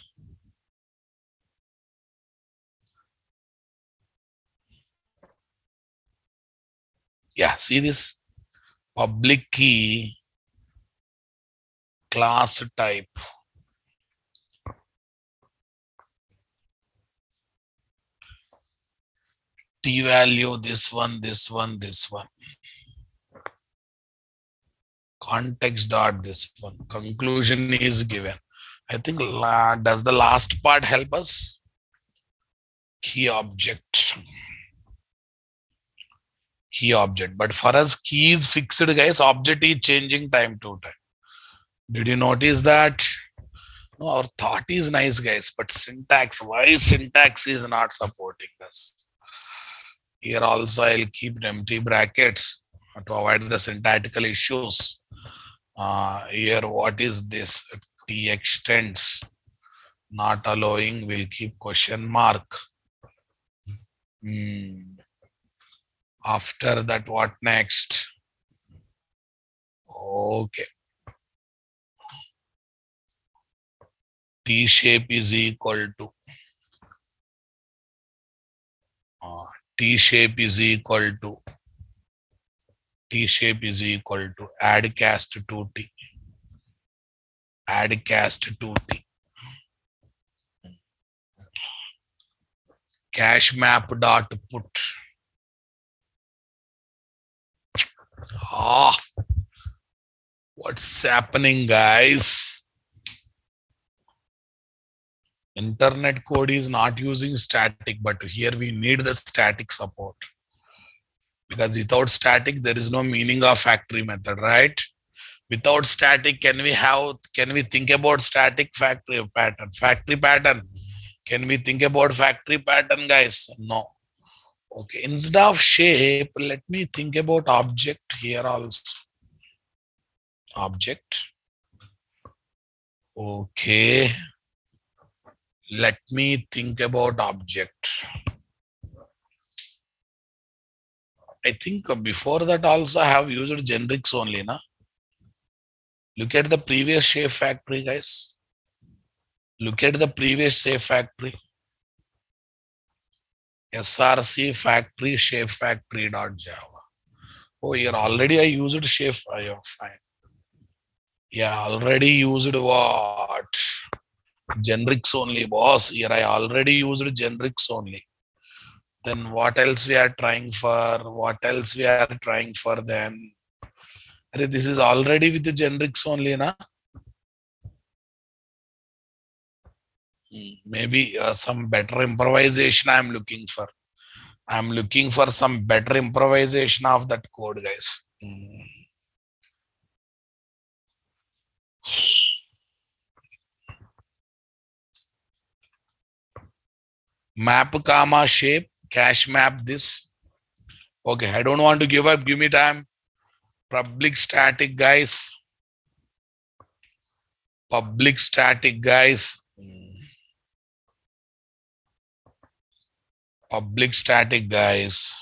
Yeah, see this public key class type T value this one context dot this one conclusion is given. I think does the last part help us? Key object. But for us, key is fixed, guys. Object is changing time to time. Did you notice that? No, our thought is nice, guys, but syntax, why syntax is not supporting us? Here also, I'll keep empty brackets to avoid the syntactical issues. Here, what is this? T extends, not allowing, we'll keep question mark. After that, what next? Okay. T shape is equal to T shape is equal to add cast to T. Add cast to T. Cache map dot put. What's happening, guys? Internet code is not using static, but here we need the static support. Because without static, there is no meaning of factory method, right? Without static, can we think about static factory pattern? Factory pattern. Can we think about factory pattern, guys? No. Okay, instead of shape, let me think about object here also. Object. Okay. Let me think about object. I think before that also I have used generics only, na? Look at the previous shape factory, guys. Look at the previous shape factory. SRC factory shape factory .java. Oh, here already I used shape. Fine. Yeah, already used what? Generics only, boss. Here I already used generics only. Then what else we are trying for? Then? This is already with the generics only, na? Maybe some better improvisation I'm looking for. I'm looking for some better improvisation of that code, guys. Map comma shape, cache map this. Okay, I don't want to give up. Give me time. Public static, guys. Public static, guys. Public static, guys.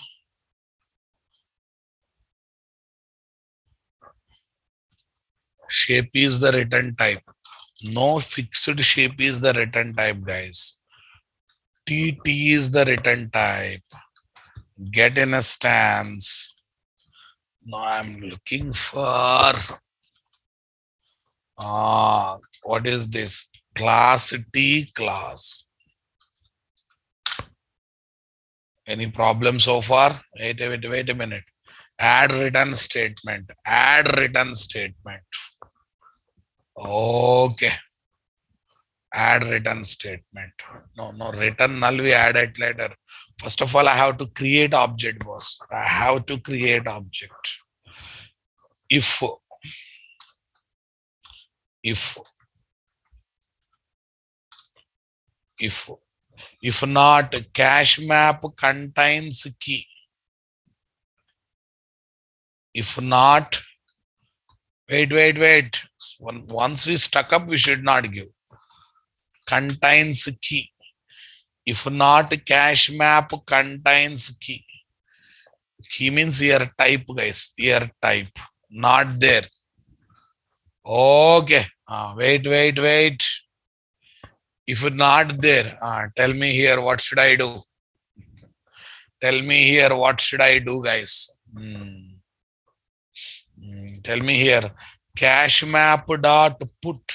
Shape is the return type. No fixed shape is the return type, guys. TT is the return type. Get in a stance. Now I'm looking for what is this? Class T class. Any problem so far? Wait a minute. Add return statement. Add return statement. Okay. Add return statement. No, return null we add it later. First of all, I have to create object, boss. I have to create object. If not, cache map contains key. If not, wait. Once we stuck up, we should not give. Contains key. If not, cache map contains key. Key means here type, guys. Here type. Not there. Okay. Wait. If not there, tell me here what should I do? Tell me here what should I do, guys? Tell me here. Cache map dot put.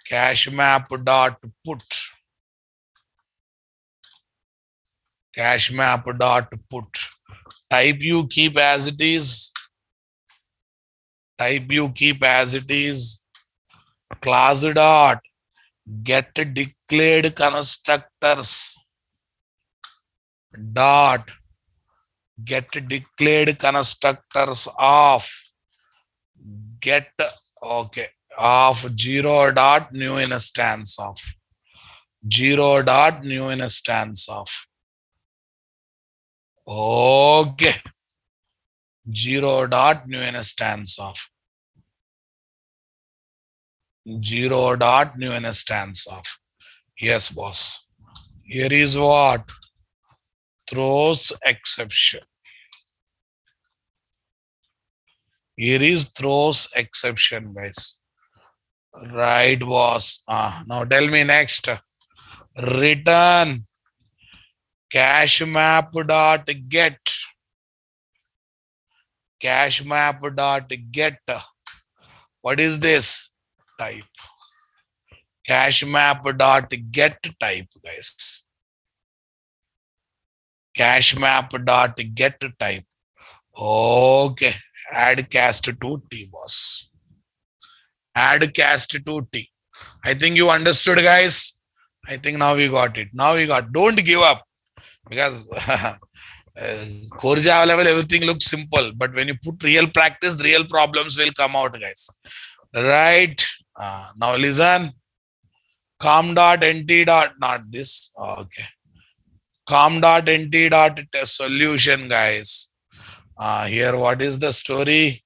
Cache map dot put. Cache map dot put. Type you keep as it is. Type you keep as it is. Class dot get declared constructors dot get declared constructors of get of 0 dot new instance of 0 dot new instance of 0 dot new instance of 0 dot new instance of. Yes, boss. Here is what? Throws exception. Here is throws exception, guys. Right, boss. Now tell me next. Return cache map dot get. Cache map dot get. What is this? Type. Cache map dot get type, guys. Cache map dot get type. Okay. Add cast to T, boss. Add cast to T. I think you understood, guys. I think now we got it. Don't give up, because core Java level everything looks simple, but when you put real practice, real problems will come out, guys. Right? Now listen. com.nt dot not this. Okay. com.nt dot test solution, guys. Here, what is the story?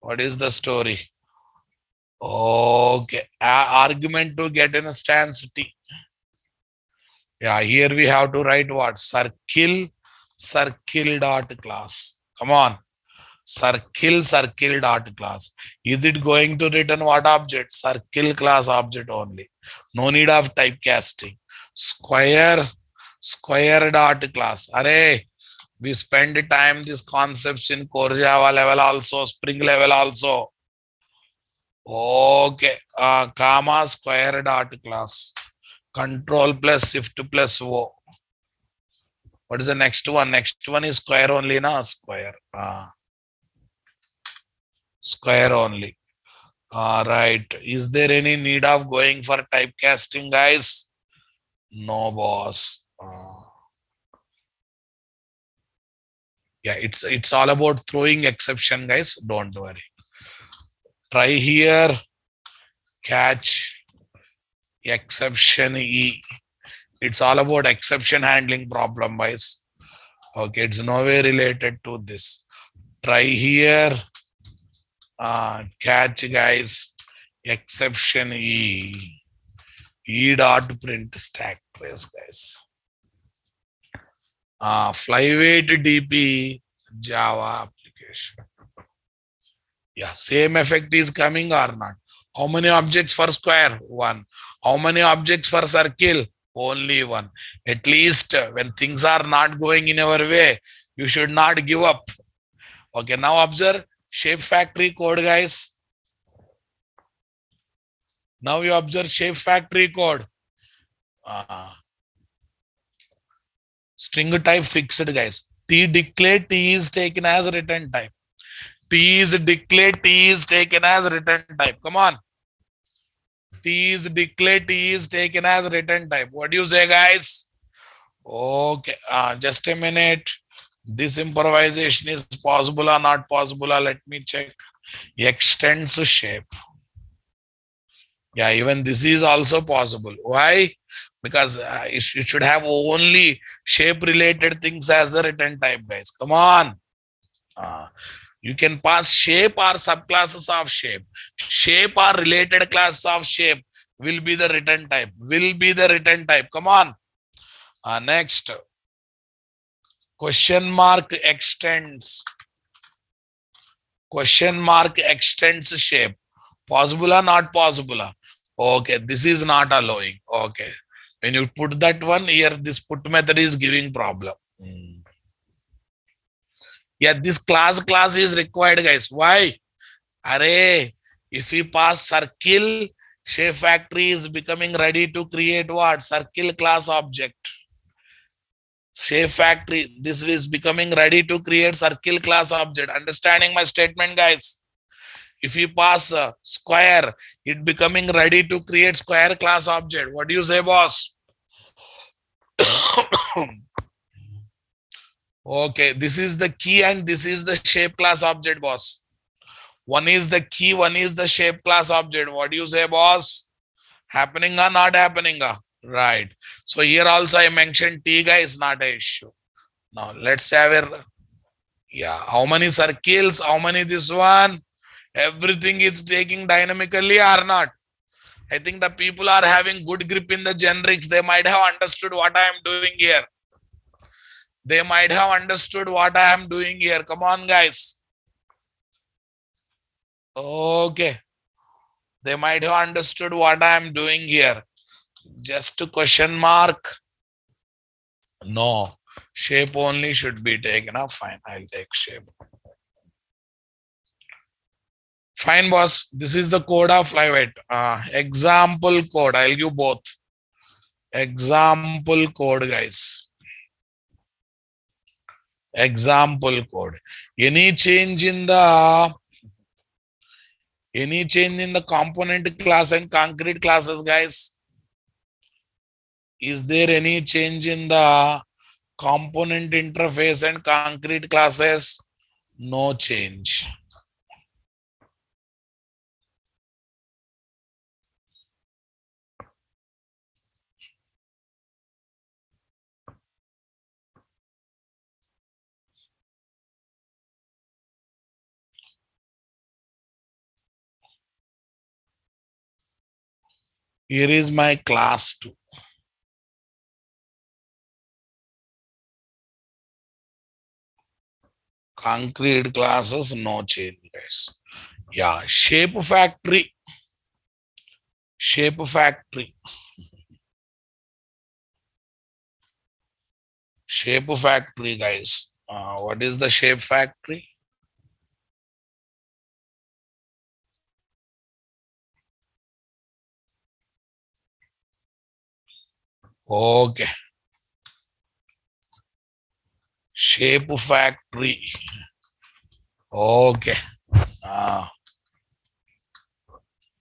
What is the story? Okay. Argument to get in a stance T. Yeah, here we have to write what? Circle dot class. Come on. Circle dot class. Is it going to return what object? Circle class object only. No need of typecasting. Square dot class. Array, we spend time these concepts in core Java level also, Spring level also. Okay. Comma square dot class. Control plus shift plus O. What is the next one? Next one is square only, na? Square. Square only. Right. Is there any need of going for typecasting, guys? No, boss. Yeah, it's all about throwing exception, guys. Don't worry. Try here. Catch exception E. It's all about exception handling problem, guys. Okay, it's nowhere related to this. Try here. Catch guys, exception E dot print stack trace guys. FlyWeight DP Java application. Yeah, same effect is coming or not? How many objects for square? One. How many objects for circle? Only one. At least when things are not going in our way, you should not give up. Okay, now observe shape factory code, guys. Now you observe shape factory code. String type fixed, guys. T declare T is taken as return type. T is declared, T is taken as return type. Come on. T is declared, T is taken as return type. What do you say, guys? Okay, just a minute. This improvisation is possible or not possible? Let me check. Extends shape. Yeah, even this is also possible. Why? Because it should have only shape related things as the return type, guys. Come on. You can pass shape or subclasses of shape. Shape or related classes of shape will be the return type. Will be the return type. Come on. Next. Question mark extends. Question mark extends shape. Possible or not possible? Okay, this is not allowing. Okay. When you put that one here, this put method is giving problem. Yeah, this class is required, guys. Why? Array, if we pass circle, shape factory is becoming ready to create what? Circle class object. Shape factory, this is becoming ready to create circle class object. Understanding my statement, guys? If you pass square, it becoming ready to create square class object. What do you say, boss? Okay, this is the key and this is the shape class object, boss. One is the key, one is the shape class object. What do you say, boss? Happening or not happening? Right. So here also I mentioned T, guys, not an issue. Now let's have a, yeah, how many circles, how many this one? Everything is taking dynamically or not? I think the people are having good grip in the generics. They might have understood what I am doing here. They might have understood what I am doing here. Come on, guys. Okay. They might have understood what I am doing here. Just a question mark. No. Shape only should be taken up. Fine. I'll take shape. Fine, boss. This is the code of FlyWeight. Example code. I'll give both. Example code, guys. Example code. Any change in the component class and concrete classes, guys? Is there any change in the component interface and concrete classes? No change. Here is my class 2. Concrete classes, no change, guys. Yeah, shape factory. Shape factory. Shape factory, guys. What is the shape factory? Okay. Shape factory. Okay.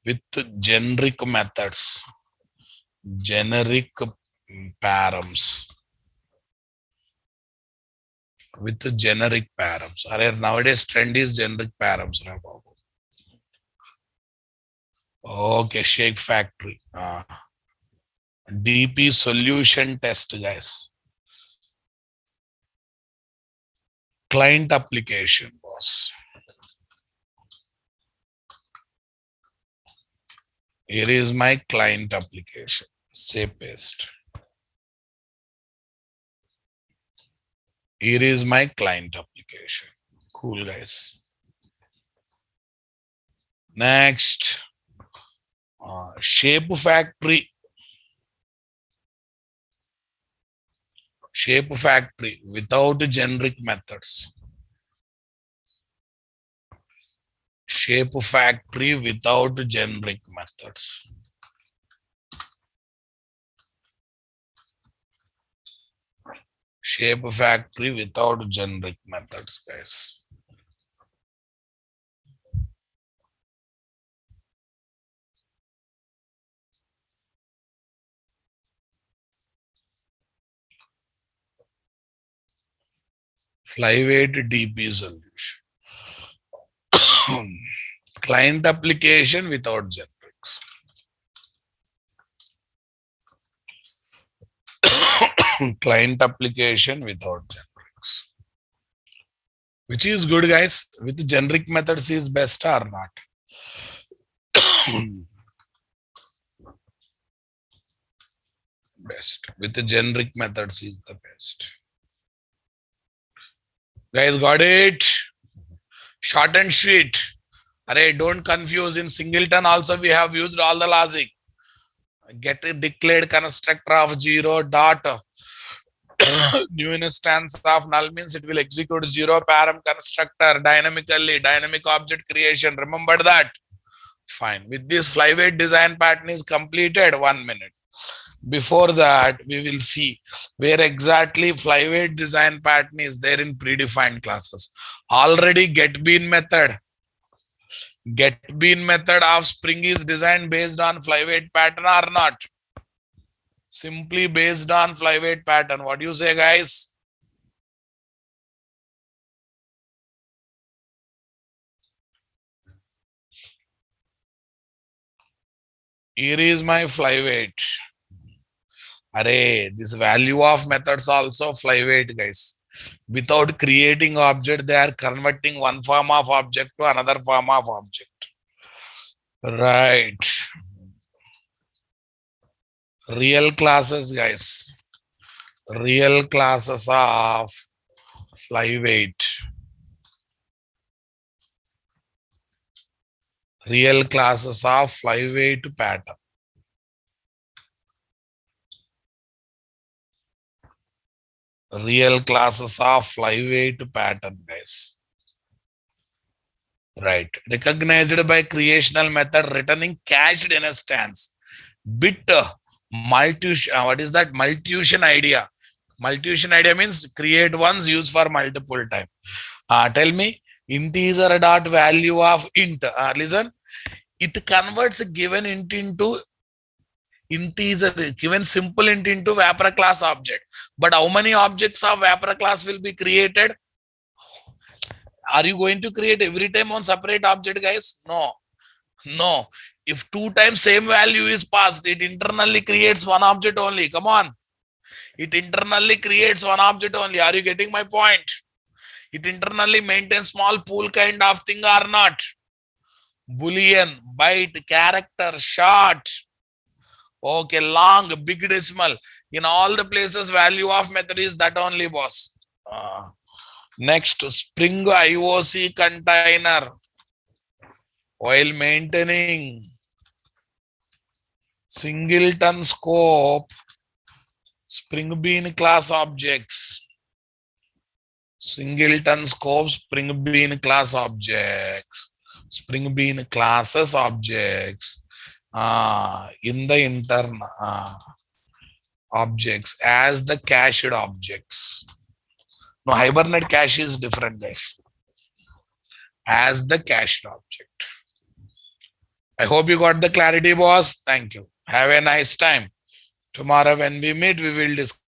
With generic methods. Generic params. With generic params. Nowadays trend is generic params. Okay, shape factory. DP solution test, guys. Client application, boss. Here is my client application. Say paste. Here is my client application. Cool, guys. Next, shape factory. Shape factory without generic methods. Shape factory without generic methods. Shape factory without generic methods, guys. FlyWeight DP solution. Client application without generics. Client application without generics. Which is good, guys? With generic methods is best or not? Best. With the generic methods is the best. Guys, got it? Short and sweet. Array, don't confuse. In singleton also we have used all the logic. Get a declared constructor of 0 dot new instance of null means it will execute 0 param constructor dynamically, dynamic object creation. Remember that? Fine. With this FlyWeight design pattern is completed. 1 minute. Before that, we will see where exactly FlyWeight design pattern is there in predefined classes. Already getBean method. GetBean method of Spring is designed based on FlyWeight pattern or not? Simply based on FlyWeight pattern. What do you say, guys? Here is my FlyWeight. Array, this value of methods also FlyWeight, guys. Without creating object, they are converting one form of object to another form of object. Right. Real classes, guys. Real classes of FlyWeight. Real classes of FlyWeight pattern. Real classes of FlyWeight pattern, guys. Right. Recognized by creational method returning cached instance. Bit multition. What is that? Multition idea. Multition idea means create once, use for multiple time. Tell me, integer dot value of int. Listen, it converts a given int into integer, given simple int into Vapor class object. But how many objects of Vapor class will be created? Are you going to create every time one separate object, guys? No. No. If 2 times same value is passed, it internally creates one object only. Come on. It internally creates one object only. Are you getting my point? It internally maintains small pool kind of thing or not? Boolean, byte, character, short. Okay, long, big decimal. In all the places, value of method is that only, boss. Next, Spring IOC container. While maintaining singleton scope, Spring Bean class objects. Singleton scope, Spring Bean class objects. Spring Bean classes objects. In the internal objects as the cached objects. No, Hibernate cache is different, guys. As the cached object. I hope you got the clarity, boss. Thank you. Have a nice time. Tomorrow when we meet, we will discuss.